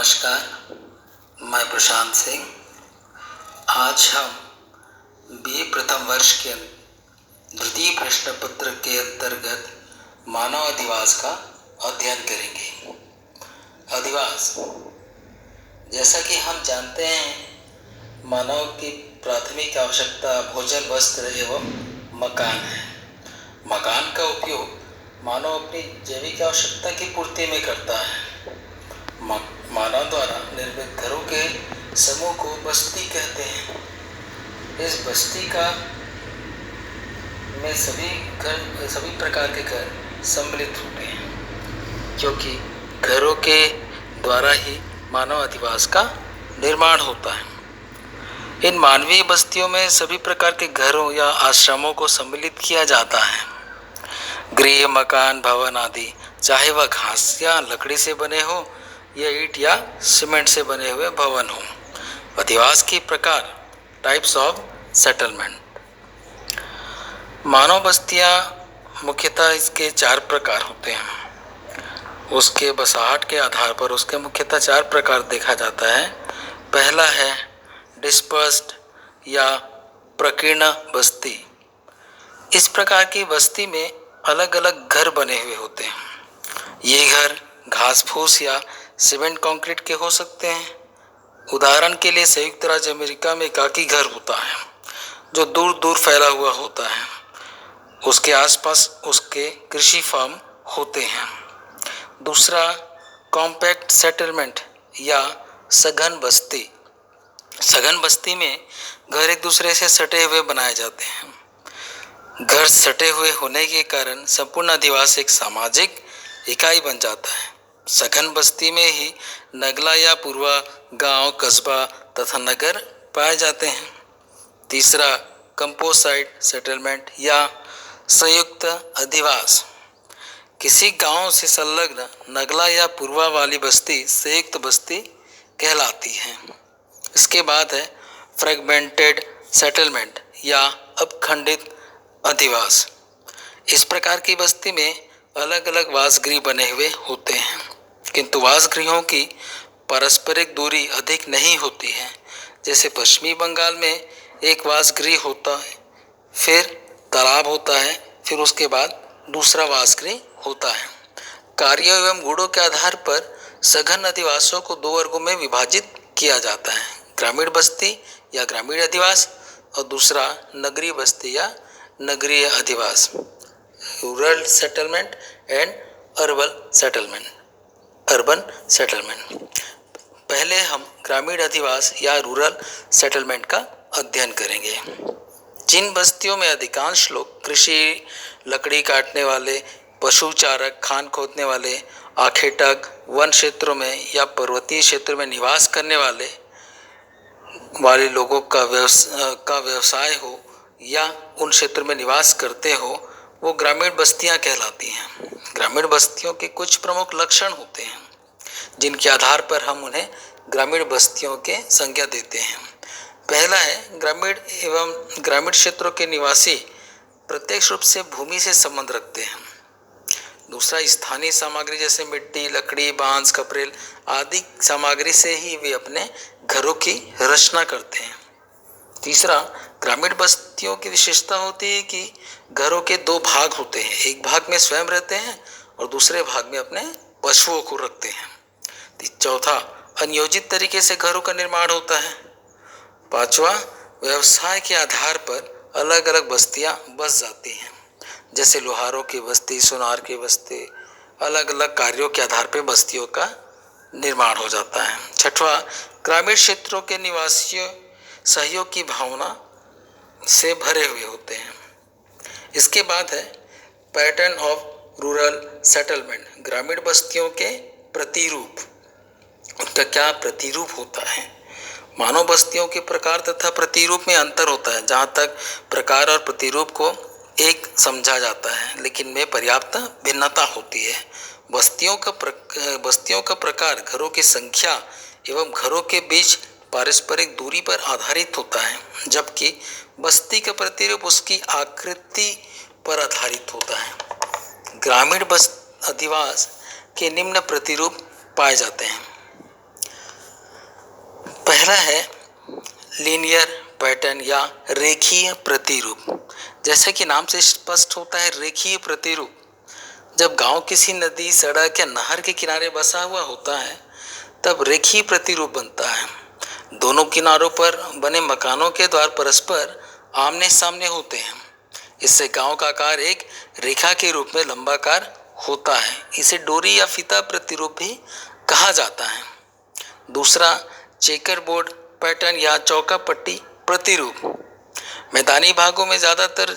नमस्कार, मैं प्रशांत सिंह। आज हम बीए प्रथम वर्ष के द्वितीय प्रश्न पत्र के अंतर्गत मानव अधिवास का अध्ययन करेंगे। अधिवास, जैसा कि हम जानते हैं, मानव की प्राथमिक आवश्यकता भोजन, वस्त्र एवं मकान है। मकान का उपयोग मानव अपनी जैविक आवश्यकता की पूर्ति में करता है। मानव द्वारा निर्मित घरों के समूह को बस्ती कहते हैं। इस बस्ती में सभी प्रकार के घर सम्मिलित होते हैं, क्योंकि घरों के द्वारा ही मानव अधिवास का निर्माण होता है। इन मानवीय बस्तियों में सभी प्रकार के घरों या आश्रमों को सम्मिलित किया जाता है। गृह, मकान, भवन आदि, चाहे वह घास या लकड़ी से बने हो या ईंट या सीमेंट से बने हुए भवन हो। अधिवास के प्रकार, टाइप्स ऑफ सेटलमेंट। मानव बस्तियां मुख्यतः इसके 4 प्रकार होते हैं। उसके बसाहट के आधार पर उसके मुख्यतः 4 प्रकार देखा जाता है। पहला है डिस्पर्स्ड या प्रकीर्ण बस्ती। इस प्रकार की बस्ती में अलग अलग घर बने हुए होते हैं। ये घर घास फूस या सीमेंट कंक्रीट के हो सकते हैं। उदाहरण के लिए संयुक्त राज्य अमेरिका में एकाकी घर होता है जो दूर दूर फैला हुआ होता है। उसके आसपास उसके कृषि फार्म होते हैं। दूसरा, कॉम्पैक्ट सेटलमेंट या सघन बस्ती। सघन बस्ती में घर एक दूसरे से सटे हुए बनाए जाते हैं। घर सटे हुए होने के कारण संपूर्ण अधिवास एक सामाजिक इकाई बन जाता है। सघन बस्ती में ही नगला या पूर्वा, गांव, कस्बा तथा नगर पाए जाते हैं। तीसरा, कंपोसाइट सेटलमेंट या संयुक्त अधिवास। किसी गांव से संलग्न नगला या पूर्वा वाली बस्ती संयुक्त बस्ती कहलाती है। इसके बाद है फ्रेगमेंटेड सेटलमेंट या अपखंडित अधिवास। इस प्रकार की बस्ती में अलग अलग वासगृह बने हुए होते हैं, किंतु वासगृहों की पारस्परिक दूरी अधिक नहीं होती है। जैसे पश्चिमी बंगाल में एक वासगृह होता है, फिर तालाब होता है, फिर उसके बाद दूसरा वासगृह होता है। कार्यों एवं गुणों के आधार पर सघन अधिवासों को 2 वर्गों में विभाजित किया जाता है: ग्रामीण बस्ती या ग्रामीण अधिवास, और दूसरा नगरीय बस्ती या नगरीय अधिवास, rural settlement and urban settlement. पहले हम ग्रामीण अधिवास या रूरल सेटलमेंट का अध्ययन करेंगे। जिन बस्तियों में अधिकांश लोग कृषि, लकड़ी काटने वाले, पशु चारक, खान खोदने वाले, आखेटक, वन क्षेत्रों में या पर्वतीय क्षेत्रों में निवास करने वाले लोगों का व्यवसाय हो या उन क्षेत्रों में निवास करते हो, वो ग्रामीण बस्तियां कहलाती हैं। ग्रामीण बस्तियों के कुछ प्रमुख लक्षण होते हैं जिनके आधार पर हम उन्हें ग्रामीण बस्तियों के संज्ञा देते हैं। पहला है, ग्रामीण क्षेत्रों के निवासी प्रत्यक्ष रूप से भूमि से संबंध रखते हैं। दूसरा, स्थानीय सामग्री जैसे मिट्टी, लकड़ी, बांस, खपरेल आदि सामग्री से ही वे अपने घरों की रचना करते हैं। तीसरा, ग्रामीण बस्तियों की विशेषता होती है कि घरों के 2 भाग होते हैं। एक भाग में स्वयं रहते हैं और दूसरे भाग में अपने पशुओं को रखते हैं। चौथा, अनियोजित तरीके से घरों का निर्माण होता है। पांचवा, व्यवसाय के आधार पर अलग अलग बस्तियां बस जाती हैं, जैसे लोहारों की बस्ती, सुनार की बस्ती। अलग अलग कार्यों के आधार पर बस्तियों का निर्माण हो जाता है। छठवां, ग्रामीण क्षेत्रों के निवासियों सहयोग की भावना से भरे हुए होते हैं। इसके बाद है पैटर्न ऑफ रूरल सेटलमेंट, ग्रामीण बस्तियों के प्रतिरूप। उनका क्या प्रतिरूप होता है? मानव बस्तियों के प्रकार तथा प्रतिरूप में अंतर होता है। जहाँ तक प्रकार और प्रतिरूप को एक समझा जाता है, लेकिन में पर्याप्त भिन्नता होती है। बस्तियों का प्रकार घरों की संख्या एवं घरों के बीच पारस्परिक दूरी पर आधारित होता है, जबकि बस्ती का प्रतिरूप उसकी आकृति पर आधारित होता है। ग्रामीण अधिवास के निम्न प्रतिरूप पाए जाते हैं। पहला है लीनियर पैटर्न या रेखीय प्रतिरूप। जैसे कि नाम से स्पष्ट होता है, रेखीय प्रतिरूप। जब गांव किसी नदी, सड़क या नहर के किनारे बसा हुआ होता है तब रेखीय प्रतिरूप बनता है। दोनों किनारों पर बने मकानों के द्वार परस्पर आमने सामने होते हैं। इससे गांव का आकार एक रेखा के रूप में लंबाकार होता है। इसे डोरी या फीता प्रतिरूप भी कहा जाता है। दूसरा, चेकर बोर्ड पैटर्न या चौका पट्टी प्रतिरूप। मैदानी भागों में ज़्यादातर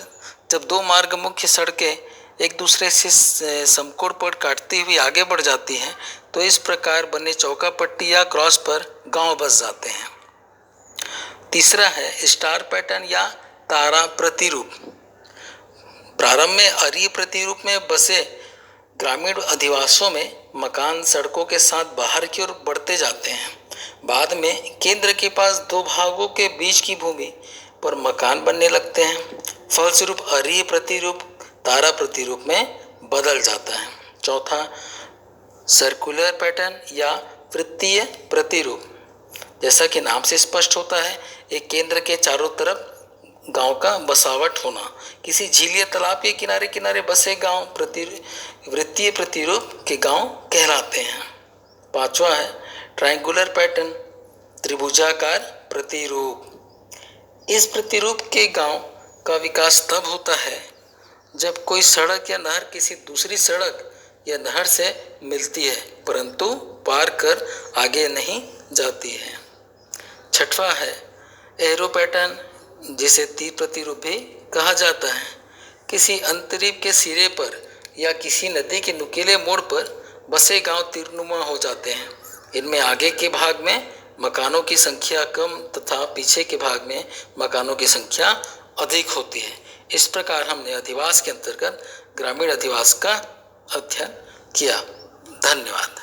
जब दो मार्ग मुख्य सड़कें एक दूसरे से समकोण पर काटती हुई आगे बढ़ जाती हैं तो इस प्रकार बने चौका पट्टी या क्रॉस पर गांव बस जाते हैं। तीसरा है स्टार पैटर्न या तारा प्रतिरूप। प्रारंभ में अरीय प्रतिरूप में बसे ग्रामीण अधिवासों में मकान सड़कों के साथ बाहर की ओर बढ़ते जाते हैं। बाद में केंद्र के पास दो भागों के बीच की भूमि पर मकान बनने लगते हैं। फलस्वरूप अरीय प्रतिरूप तारा प्रतिरूप में बदल जाता है। चौथा, सर्कुलर पैटर्न या वृत्तीय प्रतिरूप। जैसा कि नाम से स्पष्ट होता है, एक केंद्र के चारों तरफ गांव का बसावट होना। किसी झील या तालाब के किनारे किनारे बसे गांव वृत्तीय प्रतिरूप के गांव कहलाते हैं। पांचवा है ट्रायंगुलर पैटर्न, त्रिभुजाकार प्रतिरूप। इस प्रतिरूप के गांव का विकास तब होता है जब कोई सड़क या नहर किसी दूसरी सड़क या नहर से मिलती है परंतु पार कर आगे नहीं जाती है। छठवां है एरो पैटर्न, जिसे तीर प्रतिरूप भी कहा जाता है। किसी अंतरीप के सिरे पर या किसी नदी के नुकीले मोड़ पर बसे गांव तीरनुमा हो जाते हैं। इनमें आगे के भाग में मकानों की संख्या कम तथा पीछे के भाग में मकानों की संख्या अधिक होती है। इस प्रकार हमने अधिवास के अंतर्गत ग्रामीण अधिवास का अध्ययन किया। धन्यवाद।